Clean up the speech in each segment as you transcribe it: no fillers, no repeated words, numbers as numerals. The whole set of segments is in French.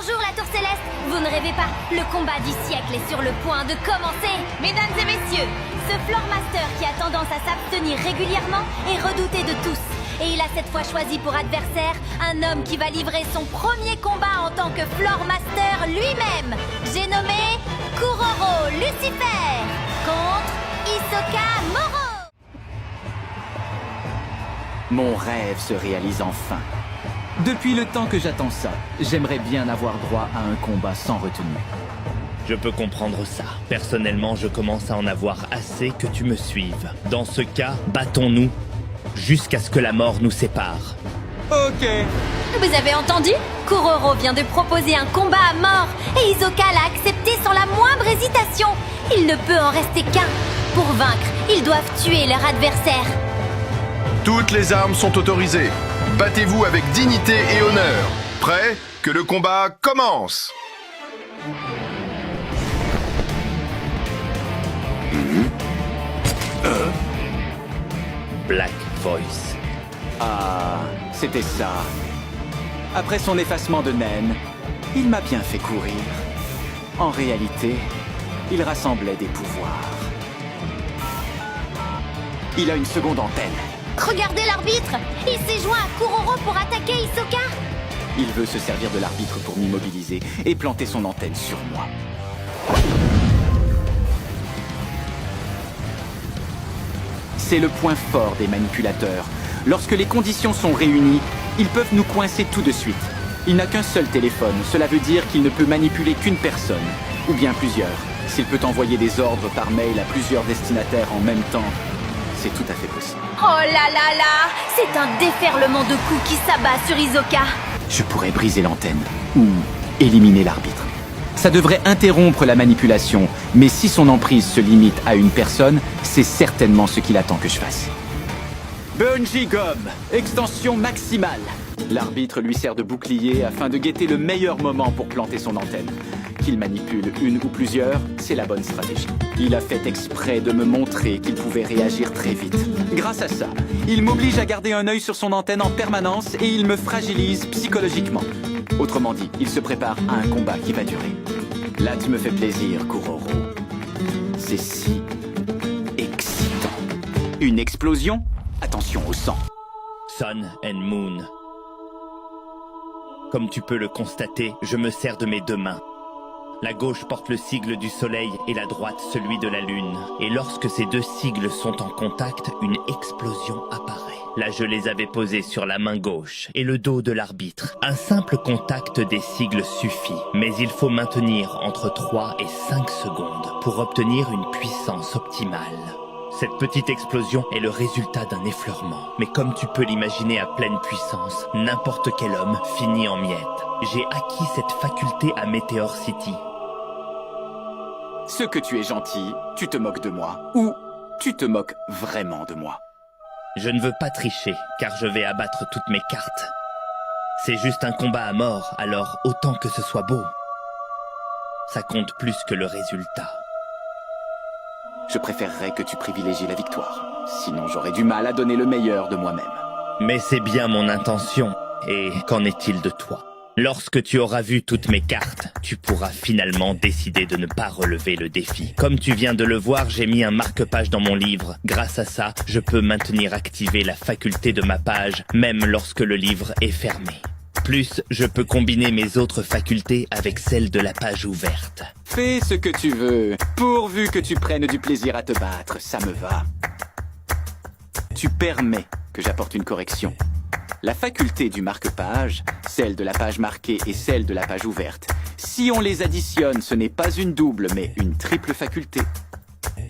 Bonjour la Tour Céleste. Vous ne rêvez pas, le combat du siècle est sur le point de commencer. Mesdames et messieurs, ce Floor Master qui a tendance à s'abstenir régulièrement est redouté de tous. Et il a cette fois choisi pour adversaire un homme qui va livrer son premier combat en tant que Floor Master lui-même. J'ai nommé Kuroro Lucifer contre Hisoka Moro. Mon rêve se réalise enfin. Depuis le temps que j'attends ça, j'aimerais bien avoir droit à un combat sans retenue. Je peux comprendre ça. Personnellement, je commence à en avoir assez que tu me suives. Dans ce cas, battons-nous jusqu'à ce que la mort nous sépare. Ok. Vous avez entendu? Kuroro vient de proposer un combat à mort et Hisoka l'a accepté sans la moindre hésitation. Il ne peut en rester qu'un. Pour vaincre, ils doivent tuer leur adversaire. Toutes les armes sont autorisées. Battez-vous avec dignité et honneur. Prêt? Que le combat commence! Black Voice. Ah, c'était ça. Après son effacement de naine, il m'a bien fait courir. En réalité, il rassemblait des pouvoirs. Il a une seconde antenne. Regardez l'arbitre. Il s'est joint à Kuroro pour attaquer Hisoka. Il veut se servir de l'arbitre pour m'immobiliser et planter son antenne sur moi. C'est le point fort des manipulateurs. Lorsque les conditions sont réunies, ils peuvent nous coincer tout de suite. Il n'a qu'un seul téléphone, cela veut dire qu'il ne peut manipuler qu'une personne, ou bien plusieurs. S'il peut envoyer des ordres par mail à plusieurs destinataires en même temps, c'est tout à fait possible. Oh là là là. C'est un déferlement de coups qui s'abat sur Hisoka. Je pourrais briser l'antenne, ou éliminer l'arbitre. Ça devrait interrompre la manipulation, mais si son emprise se limite à une personne, c'est certainement ce qu'il attend que je fasse. Bungee Gum, extension maximale. L'arbitre lui sert de bouclier afin de guetter le meilleur moment pour planter son antenne. Qu'il manipule une ou plusieurs, c'est la bonne stratégie. Il a fait exprès de me montrer qu'il pouvait réagir très vite. Grâce à ça, il m'oblige à garder un œil sur son antenne en permanence et il me fragilise psychologiquement. Autrement dit, il se prépare à un combat qui va durer. Là, tu me fais plaisir, Kuroro. C'est si excitant. Une explosion? Attention au sang. Sun and Moon. Comme tu peux le constater, je me sers de mes deux mains. La gauche porte le sigle du soleil et la droite celui de la lune. Et lorsque ces deux sigles sont en contact, une explosion apparaît. Là, je les avais posés sur la main gauche et le dos de l'arbitre. Un simple contact des sigles suffit, mais il faut maintenir entre 3 et 5 secondes pour obtenir une puissance optimale. Cette petite explosion est le résultat d'un effleurement. Mais comme tu peux l'imaginer à pleine puissance, n'importe quel homme finit en miettes. J'ai acquis cette faculté à Meteor City. Ce que tu es gentil, tu te moques de moi. Ou tu te moques vraiment de moi. Je ne veux pas tricher, car je vais abattre toutes mes cartes. C'est juste un combat à mort, alors autant que ce soit beau. Ça compte plus que le résultat. Je préférerais que tu privilégies la victoire. Sinon, j'aurais du mal à donner le meilleur de moi-même. Mais c'est bien mon intention. Et qu'en est-il de toi ? Lorsque tu auras vu toutes mes cartes, tu pourras finalement décider de ne pas relever le défi. Comme tu viens de le voir, j'ai mis un marque-page dans mon livre. Grâce à ça, je peux maintenir activée la faculté de ma page, même lorsque le livre est fermé. Plus, je peux combiner mes autres facultés avec celles de la page ouverte. Fais ce que tu veux, pourvu que tu prennes du plaisir à te battre, ça me va. Tu permets que j'apporte une correction. La faculté du marque-page, celle de la page marquée et celle de la page ouverte, si on les additionne, ce n'est pas une double, mais une triple faculté.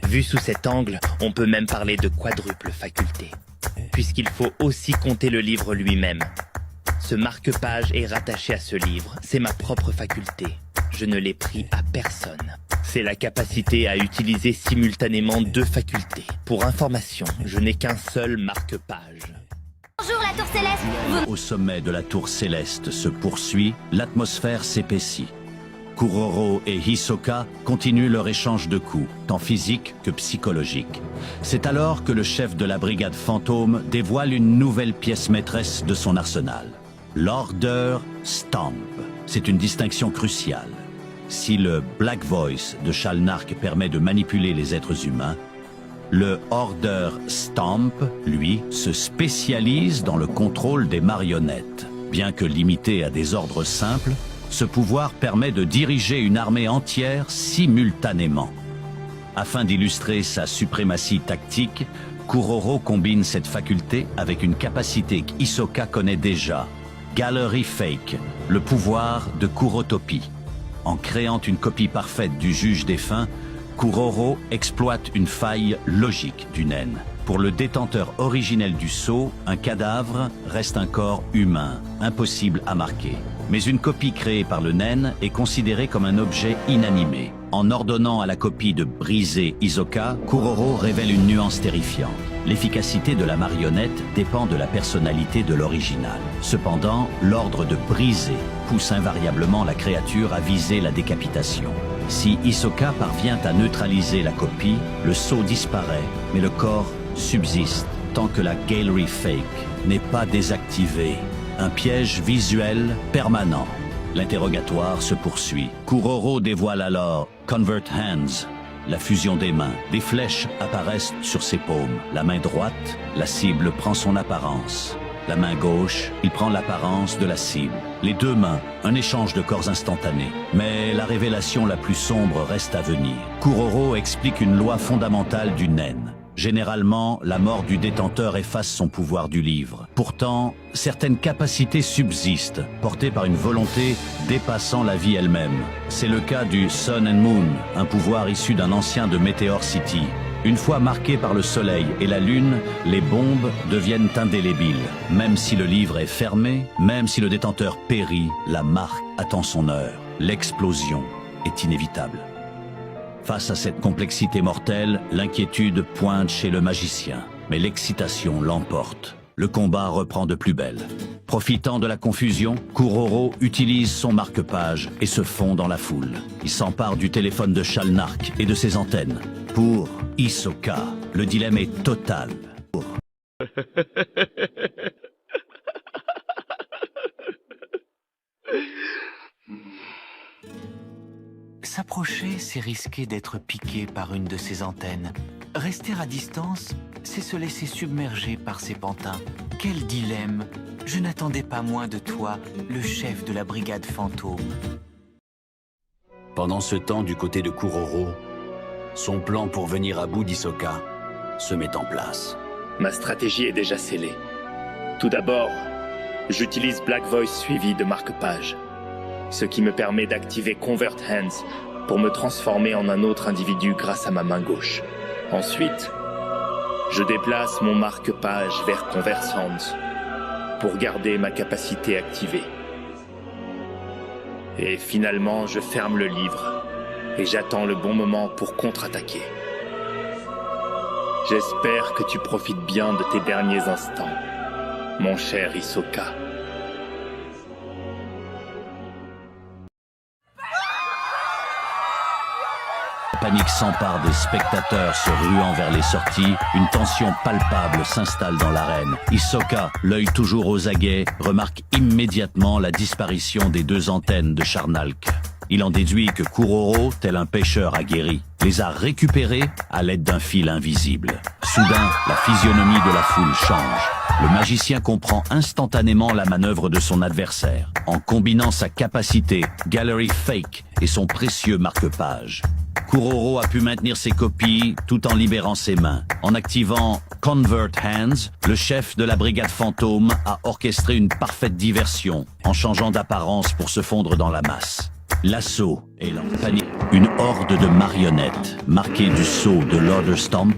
Vu sous cet angle, on peut même parler de quadruple faculté, puisqu'il faut aussi compter le livre lui-même. Ce marque-page est rattaché à ce livre, c'est ma propre faculté. Je ne l'ai pris à personne. C'est la capacité à utiliser simultanément deux facultés. Pour information, je n'ai qu'un seul marque-page. Bonjour la Tour Céleste. Au sommet de la tour céleste se poursuit, l'atmosphère s'épaissit. Kuroro et Hisoka continuent leur échange de coups, tant physiques que psychologiques. C'est alors que le chef de la brigade fantôme dévoile une nouvelle pièce maîtresse de son arsenal. l'Order Stamp. C'est une distinction cruciale. Si le Black Voice de Shalnark permet de manipuler les êtres humains, le Order Stamp, lui, se spécialise dans le contrôle des marionnettes. Bien que limité à des ordres simples, ce pouvoir permet de diriger une armée entière simultanément. Afin d'illustrer sa suprématie tactique, Kuroro combine cette faculté avec une capacité qu'Hisoka connaît déjà, Gallery Fake, le pouvoir de Kurotopie. En créant une copie parfaite du juge défunt, Kuroro exploite une faille logique du naine. Pour le détenteur originel du sceau, un cadavre reste un corps humain, impossible à marquer. Mais une copie créée par le naine est considérée comme un objet inanimé. En ordonnant à la copie de briser Hisoka, Kuroro révèle une nuance terrifiante. L'efficacité de la marionnette dépend de la personnalité de l'original. Cependant, l'ordre de briser pousse invariablement la créature à viser la décapitation. Si Hisoka parvient à neutraliser la copie, le sceau disparaît, mais le corps subsiste tant que la Gallery Fake n'est pas désactivée. Un piège visuel permanent. L'interrogatoire se poursuit. Kuroro dévoile alors Convert Hands, la fusion des mains. Des flèches apparaissent sur ses paumes. La main droite, la cible prend son apparence. La main gauche, il prend l'apparence de la cible. Les deux mains, un échange de corps instantané. Mais la révélation la plus sombre reste à venir. Kuroro explique une loi fondamentale du naine. Généralement, la mort du détenteur efface son pouvoir du livre. Pourtant, certaines capacités subsistent, portées par une volonté dépassant la vie elle-même. C'est le cas du Sun and Moon, un pouvoir issu d'un ancien de Meteor City. Une fois marqués par le soleil et la lune, les bombes deviennent indélébiles. Même si le livre est fermé, même si le détenteur périt, la marque attend son heure. L'explosion est inévitable. Face à cette complexité mortelle, l'inquiétude pointe chez le magicien. Mais l'excitation l'emporte. Le combat reprend de plus belle. Profitant de la confusion, Kuroro utilise son marque-page et se fond dans la foule. Il s'empare du téléphone de Shalnark et de ses antennes. Pour Hisoka, le dilemme est total. S'approcher, c'est risquer d'être piqué par une de ces antennes. Rester à distance, c'est se laisser submerger par ces pantins. Quel dilemme! Je n'attendais pas moins de toi, le chef de la brigade fantôme. Pendant ce temps, du côté de Kuroro, son plan pour venir à bout d'Hisoka se met en place. Ma stratégie est déjà scellée. Tout d'abord, j'utilise Black Voice suivi de marque-page, ce qui me permet d'activer Convert Hands pour me transformer en un autre individu grâce à ma main gauche. Ensuite, je déplace mon marque-page vers Convert Hands pour garder ma capacité activée. Et finalement, je ferme le livre et j'attends le bon moment pour contre-attaquer. J'espère que tu profites bien de tes derniers instants, mon cher Hisoka. La panique s'empare des spectateurs se ruant vers les sorties. Une tension palpable s'installe dans l'arène. Hisoka, l'œil toujours aux aguets, remarque immédiatement la disparition des deux antennes de Shalnark. Il en déduit que Kuroro, tel un pêcheur aguerri, les a récupérés à l'aide d'un fil invisible. Soudain, la physionomie de la foule change. Le magicien comprend instantanément la manœuvre de son adversaire, en combinant sa capacité Gallery Fake et son précieux marque-page. Kuroro a pu maintenir ses copies tout en libérant ses mains. En activant Convert Hands, le chef de la brigade fantôme a orchestré une parfaite diversion, en changeant d'apparence pour se fondre dans la masse. L'assaut et la panique. Une horde de marionnettes, marquées du sceau de l'Order Stamp,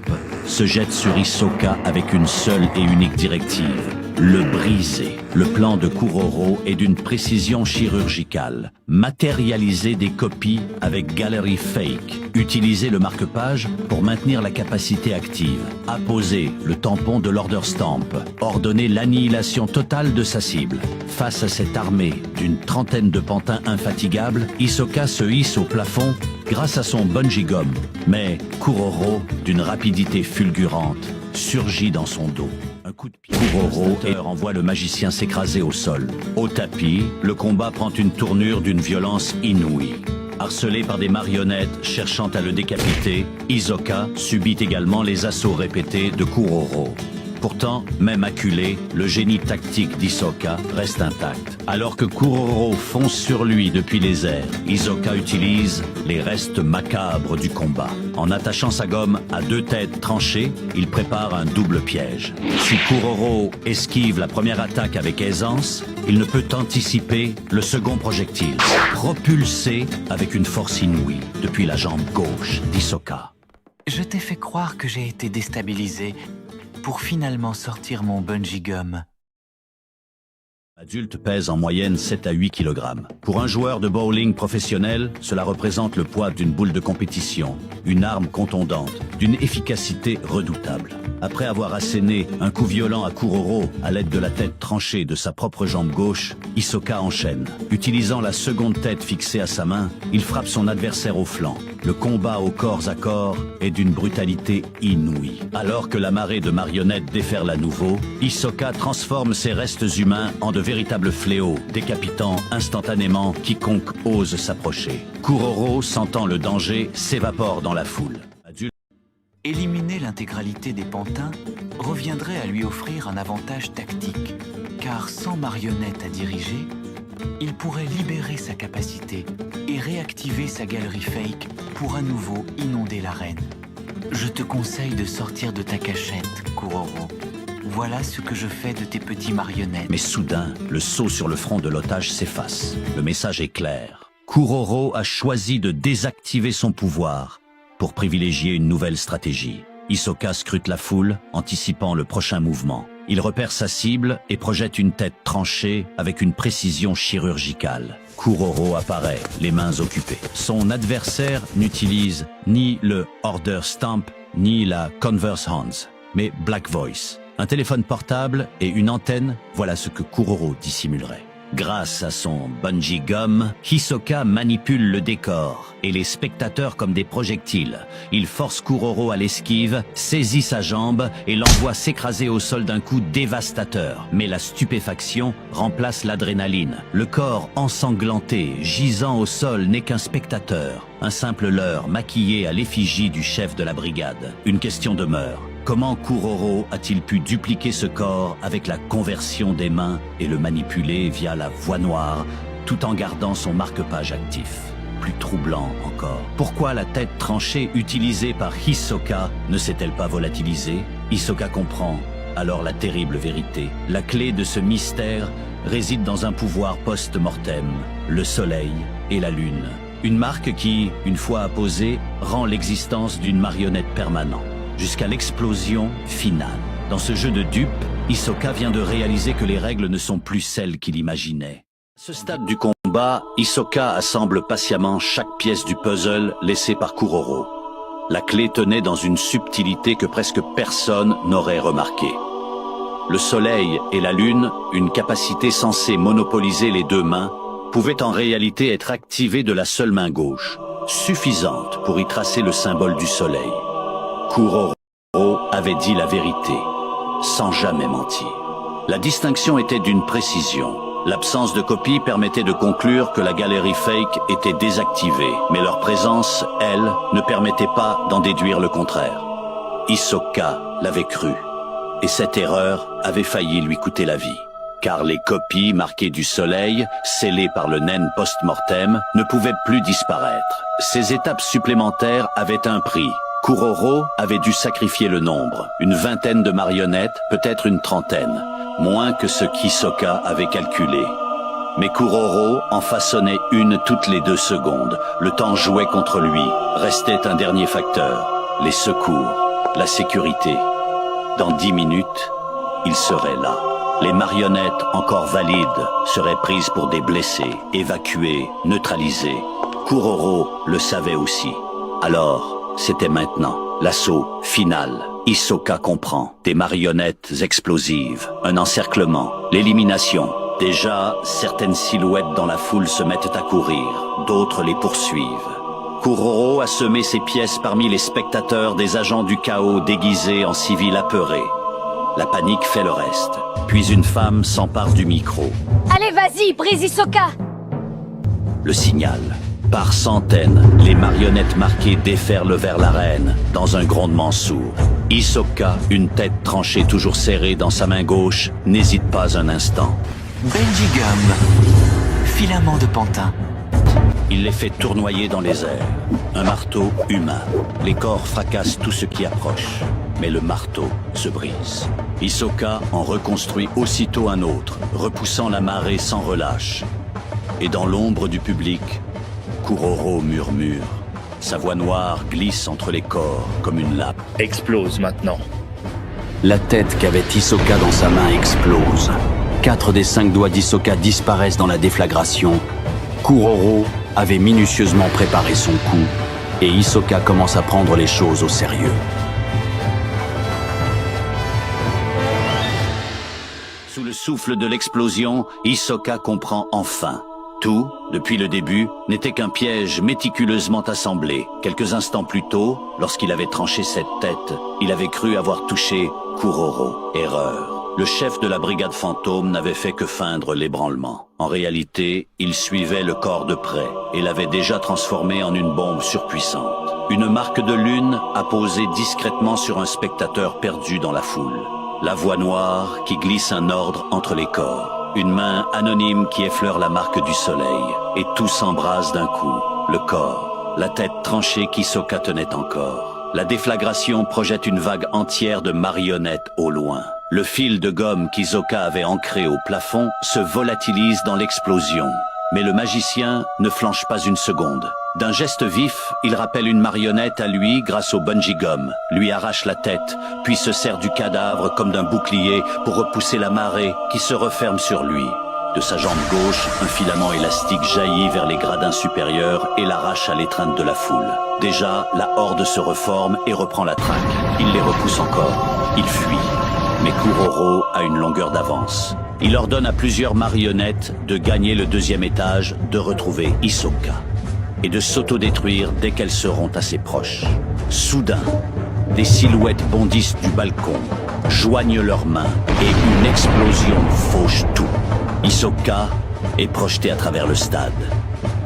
se jette sur Hisoka avec une seule et unique directive: le briser. Le plan de Kuroro est d'une précision chirurgicale. Matérialiser des copies avec Gallery Fake. Utiliser le marque-page pour maintenir la capacité active. Apposer le tampon de l'Order Stamp. Ordonner l'annihilation totale de sa cible. Face à cette armée d'une trentaine de pantins infatigables, Hisoka se hisse au plafond grâce à son bungee gum. Mais Kuroro, d'une rapidité fulgurante, surgit dans son dos. Un coup de pied. Kuroro envoie le magicien s'écraser au sol. Au tapis, le combat prend une tournure d'une violence inouïe. Harcelé par des marionnettes cherchant à le décapiter, Hisoka subit également les assauts répétés de Kuroro. Pourtant, même acculé, le génie tactique d'Hisoka reste intact. Alors que Kuroro fonce sur lui depuis les airs, Hisoka utilise les restes macabres du combat. En attachant sa gomme à 2 têtes tranchées, il prépare un double piège. Si Kuroro esquive la première attaque avec aisance, il ne peut anticiper le second projectile, propulsé avec une force inouïe depuis la jambe gauche d'Hisoka. Je t'ai fait croire que j'ai été déstabilisé pour finalement sortir mon bungee gum. L'adulte pèse en moyenne 7 à 8 kg. Pour un joueur de bowling professionnel, cela représente le poids d'une boule de compétition, une arme contondante, d'une efficacité redoutable. Après avoir asséné un coup violent à Kuroro à l'aide de la tête tranchée de sa propre jambe gauche, Hisoka enchaîne. Utilisant la seconde tête fixée à sa main, il frappe son adversaire au flanc. Le combat au corps à corps est d'une brutalité inouïe. Alors que la marée de marionnettes déferle à nouveau, Hisoka transforme ses restes humains en de véritables fléaux, décapitant instantanément quiconque ose s'approcher. Kuroro, sentant le danger, s'évapore dans la foule. Éliminer l'intégralité des pantins reviendrait à lui offrir un avantage tactique, car sans marionnette à diriger, il pourrait libérer sa capacité et réactiver sa galerie fake pour à nouveau inonder l'arène. Je te conseille de sortir de ta cachette, Kuroro. Voilà ce que je fais de tes petits marionnettes. Mais soudain, le saut sur le front de l'otage s'efface. Le message est clair. Kuroro a choisi de désactiver son pouvoir pour privilégier une nouvelle stratégie. Hisoka scrute la foule, anticipant le prochain mouvement. Il repère sa cible et projette une tête tranchée avec une précision chirurgicale. Kuroro apparaît, les mains occupées. Son adversaire n'utilise ni le Order Stamp, ni la Converse Hands, mais Black Voice. Un téléphone portable et une antenne, voilà ce que Kuroro dissimulerait. Grâce à son bungee gum, Hisoka manipule le décor et les spectateurs comme des projectiles. Il force Kuroro à l'esquive, saisit sa jambe et l'envoie s'écraser au sol d'un coup dévastateur. Mais la stupéfaction remplace l'adrénaline. Le corps ensanglanté, gisant au sol, n'est qu'un spectateur. Un simple leurre maquillé à l'effigie du chef de la brigade. Une question demeure. Comment Kuroro a-t-il pu dupliquer ce corps avec la conversion des mains et le manipuler via la voie noire, tout en gardant son marque-page actif? Plus troublant encore, pourquoi la tête tranchée utilisée par Hisoka ne s'est-elle pas volatilisée? Hisoka comprend alors la terrible vérité. La clé de ce mystère réside dans un pouvoir post-mortem, le soleil et la lune. Une marque qui, une fois apposée, rend l'existence d'une marionnette permanente. Jusqu'à l'explosion finale. Dans ce jeu de dupes, Hisoka vient de réaliser que les règles ne sont plus celles qu'il imaginait. À ce stade du combat, Hisoka assemble patiemment chaque pièce du puzzle laissé par Kuroro. La clé tenait dans une subtilité que presque personne n'aurait remarquée. Le soleil et la lune, une capacité censée monopoliser les 2 mains, pouvaient en réalité être activées de la seule main gauche, suffisante pour y tracer le symbole du soleil. Kuroro avait dit la vérité, sans jamais mentir. La distinction était d'une précision. L'absence de copie permettait de conclure que la galerie fake était désactivée, mais leur présence, elle, ne permettait pas d'en déduire le contraire. Hisoka l'avait cru, et cette erreur avait failli lui coûter la vie. Car les copies marquées du soleil, scellées par le naine post-mortem, ne pouvaient plus disparaître. Ces étapes supplémentaires avaient un prix. Kuroro avait dû sacrifier le nombre, une vingtaine de marionnettes, peut-être une trentaine, moins que ce qu'Hisoka avait calculé. Mais Kuroro en façonnait une toutes les 2 secondes. Le temps jouait contre lui. Restait un dernier facteur, les secours, la sécurité. Dans 10 minutes, il serait là. Les marionnettes, encore valides, seraient prises pour des blessés, évacuées, neutralisées. Kuroro le savait aussi. Alors, c'était maintenant, l'assaut final. Hisoka comprend. Des marionnettes explosives, un encerclement, l'élimination. Déjà, certaines silhouettes dans la foule se mettent à courir, d'autres les poursuivent. Kuroro a semé ses pièces parmi les spectateurs des agents du chaos déguisés en civils apeurés. La panique fait le reste. Puis une femme s'empare du micro. Allez, vas-y, brise Hisoka! Le signal. Par centaines, les marionnettes marquées déferlent vers l'arène, dans un grondement sourd. Hisoka, une tête tranchée toujours serrée dans sa main gauche, n'hésite pas un instant. Benji Gum, filament de pantin. Il les fait tournoyer dans les airs. Un marteau humain. Les corps fracassent tout ce qui approche. Mais le marteau se brise. Hisoka en reconstruit aussitôt un autre, repoussant la marée sans relâche. Et dans l'ombre du public, Kuroro murmure. Sa voix noire glisse entre les corps comme une lappe. Explose maintenant. La tête qu'avait Hisoka dans sa main explose. 4 des 5 doigts d'Hisoka disparaissent dans la déflagration. Kuroro avait minutieusement préparé son coup, et Hisoka commence à prendre les choses au sérieux. Sous le souffle de l'explosion, Hisoka comprend enfin. Tout, depuis le début, n'était qu'un piège méticuleusement assemblé. Quelques instants plus tôt, lorsqu'il avait tranché cette tête, il avait cru avoir touché Kuroro. Erreur. Le chef de la brigade fantôme n'avait fait que feindre l'ébranlement. En réalité, il suivait le corps de près et l'avait déjà transformé en une bombe surpuissante. Une marque de lune apposée discrètement sur un spectateur perdu dans la foule. La voix noire qui glisse un ordre entre les corps. Une main anonyme qui effleure la marque du soleil. Et tout s'embrase d'un coup. Le corps, la tête tranchée qu'Hisoka tenait encore. La déflagration projette une vague entière de marionnettes au loin. Le fil de gomme qu'Hisoka avait ancré au plafond se volatilise dans l'explosion. Mais le magicien ne flanche pas une seconde. D'un geste vif, il rappelle une marionnette à lui grâce au bungee gum, lui arrache la tête, puis se sert du cadavre comme d'un bouclier pour repousser la marée qui se referme sur lui. De sa jambe gauche, un filament élastique jaillit vers les gradins supérieurs et l'arrache à l'étreinte de la foule. Déjà, la horde se reforme et reprend la traque. Il les repousse encore. Il fuit. Mais Kuroro a une longueur d'avance. Il ordonne à plusieurs marionnettes de gagner le 2e étage, de retrouver Hisoka et de s'autodétruire dès qu'elles seront assez proches. Soudain, des silhouettes bondissent du balcon, joignent leurs mains et une explosion fauche tout. Hisoka est projeté à travers le stade.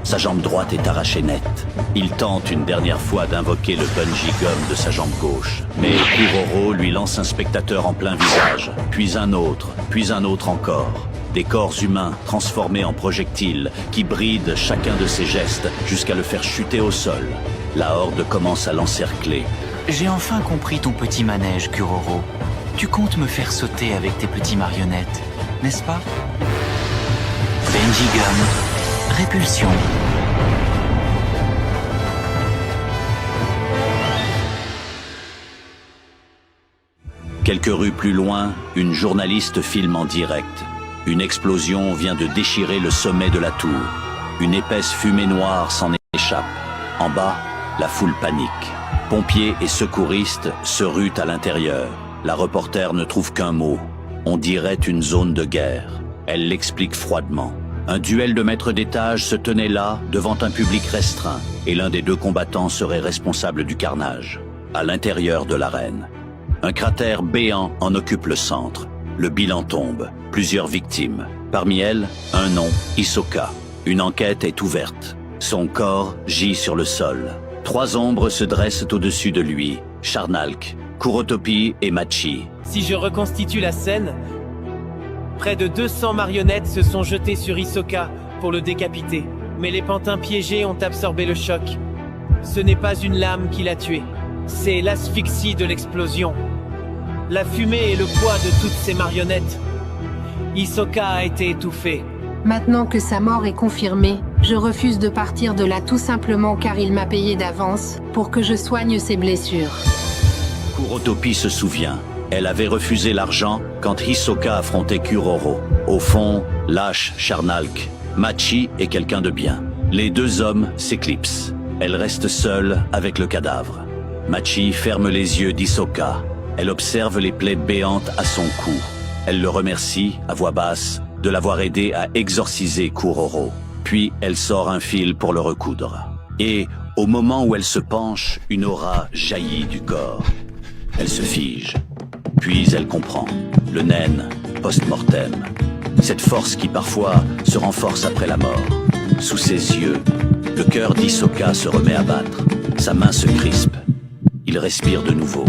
Sa jambe droite est arrachée net. Il tente une dernière fois d'invoquer le bungee gum de sa jambe gauche. Mais Kuroro lui lance un spectateur en plein visage, puis un autre encore. Des corps humains transformés en projectiles qui brident chacun de ses gestes jusqu'à le faire chuter au sol. La horde commence à l'encercler. J'ai enfin compris ton petit manège, Kuroro. Tu comptes me faire sauter avec tes petits marionnettes, n'est-ce pas? Benji Gum, répulsion. Quelques rues plus loin, une journaliste filme en direct. Une explosion vient de déchirer le sommet de la tour. Une épaisse fumée noire s'en échappe. En bas, la foule panique. Pompiers et secouristes se ruent à l'intérieur. La reporter ne trouve qu'un mot. On dirait une zone de guerre. Elle l'explique froidement. Un duel de maître d'étage se tenait là, devant un public restreint, et l'un des 2 combattants serait responsable du carnage. À l'intérieur de l'arène, un cratère béant en occupe le centre. Le bilan tombe. Plusieurs victimes. Parmi elles, un nom, Hisoka. Une enquête est ouverte. Son corps gît sur le sol. 3 ombres se dressent au-dessus de lui. Charnalk, Kurotopi et Machi. Si je reconstitue la scène, près de 200 marionnettes se sont jetées sur Hisoka pour le décapiter. Mais les pantins piégés ont absorbé le choc. Ce n'est pas une lame qui l'a tué. C'est l'asphyxie de l'explosion. La fumée et le poids de toutes ces marionnettes. Hisoka a été étouffé. Maintenant que sa mort est confirmée, je refuse de partir de là tout simplement car il m'a payé d'avance pour que je soigne ses blessures. Kurotopi se souvient. Elle avait refusé l'argent quand Hisoka affrontait Kuroro. Au fond, lâche Charnalk. Machi est quelqu'un de bien. Les 2 hommes s'éclipsent. Elle reste seule avec le cadavre. Machi ferme les yeux d'Hisoka. Elle observe les plaies béantes à son cou. Elle le remercie, à voix basse, de l'avoir aidé à exorciser Kuroro. Puis elle sort un fil pour le recoudre. Et, au moment où elle se penche, une aura jaillit du corps. Elle se fige. Puis elle comprend. Le naine, post-mortem. Cette force qui parfois se renforce après la mort. Sous ses yeux, le cœur d'Hisoka se remet à battre. Sa main se crispe. Il respire de nouveau.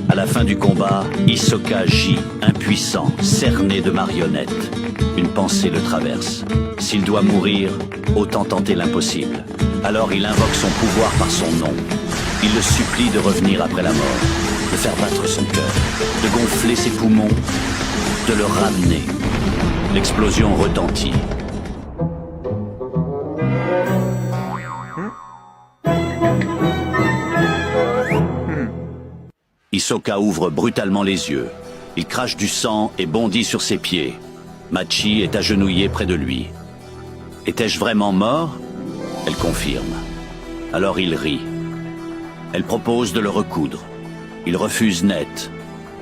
À la fin du combat, Hisoka gît, impuissant, cerné de marionnettes. Une pensée le traverse. S'il doit mourir, autant tenter l'impossible. Alors il invoque son pouvoir par son nom. Il le supplie de revenir après la mort, de faire battre son cœur, de gonfler ses poumons, de le ramener. L'explosion retentit. Hisoka ouvre brutalement les yeux. Il crache du sang et bondit sur ses pieds. Machi est agenouillée près de lui. Étais-je vraiment mort? Elle confirme. Alors il rit. Elle propose de le recoudre. Il refuse net.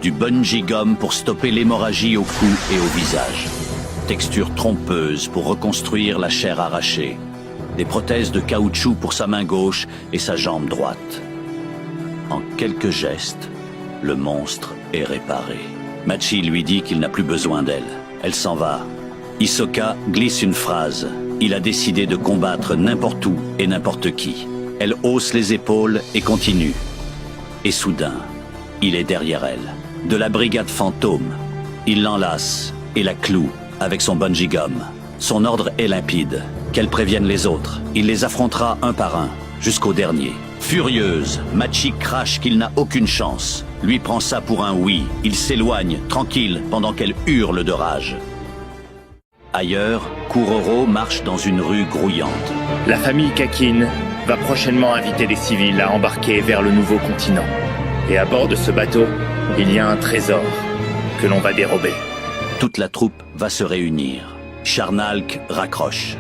Du bungee gum pour stopper l'hémorragie au cou et au visage. Texture trompeuse pour reconstruire la chair arrachée. Des prothèses de caoutchouc pour sa main gauche et sa jambe droite. En quelques gestes, le monstre est réparé. Machi lui dit qu'il n'a plus besoin d'elle. Elle s'en va. Hisoka glisse une phrase. Il a décidé de combattre n'importe où et n'importe qui. Elle hausse les épaules et continue. Et soudain, il est derrière elle. De la brigade fantôme. Il l'enlace et la cloue avec son bungee gum. Son ordre est limpide. Qu'elle prévienne les autres. Il les affrontera un par un, jusqu'au dernier. Furieuse, Machi crache qu'il n'a aucune chance. Lui prend ça pour un oui. Il s'éloigne, tranquille, pendant qu'elle hurle de rage. Ailleurs, Kuroro marche dans une rue grouillante. La famille Kakin va prochainement inviter les civils à embarquer vers le nouveau continent. Et à bord de ce bateau, il y a un trésor que l'on va dérober. Toute la troupe va se réunir. Charnalk raccroche.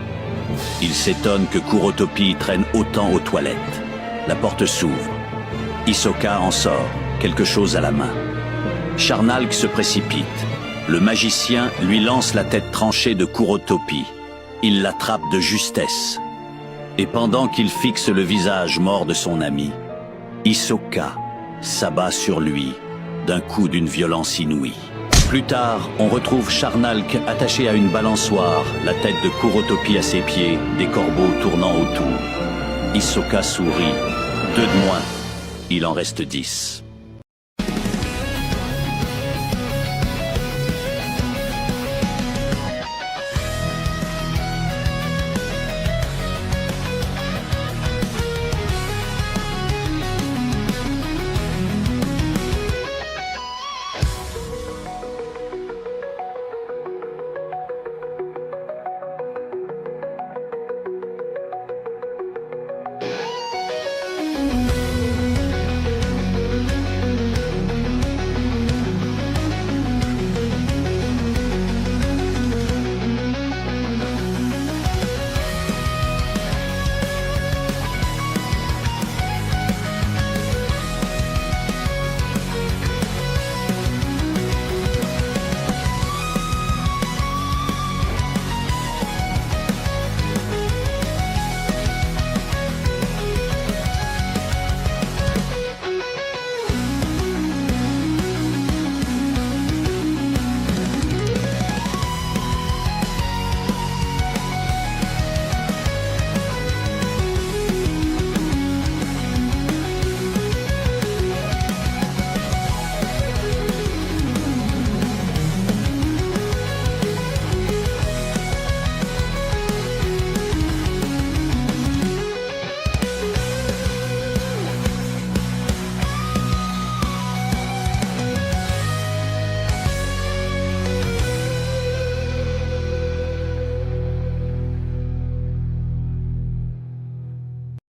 Il s'étonne que Kurotopi traîne autant aux toilettes. La porte s'ouvre. Hisoka en sort, quelque chose à la main. Charnalk se précipite. Le magicien lui lance la tête tranchée de Kurotopi. Il l'attrape de justesse. Et pendant qu'il fixe le visage mort de son ami, Hisoka s'abat sur lui d'un coup d'une violence inouïe. Plus tard, on retrouve Charnalk attaché à une balançoire, la tête de Kurotopi à ses pieds, des corbeaux tournant autour. Hisoka sourit. 2 de moins. Il en reste 10.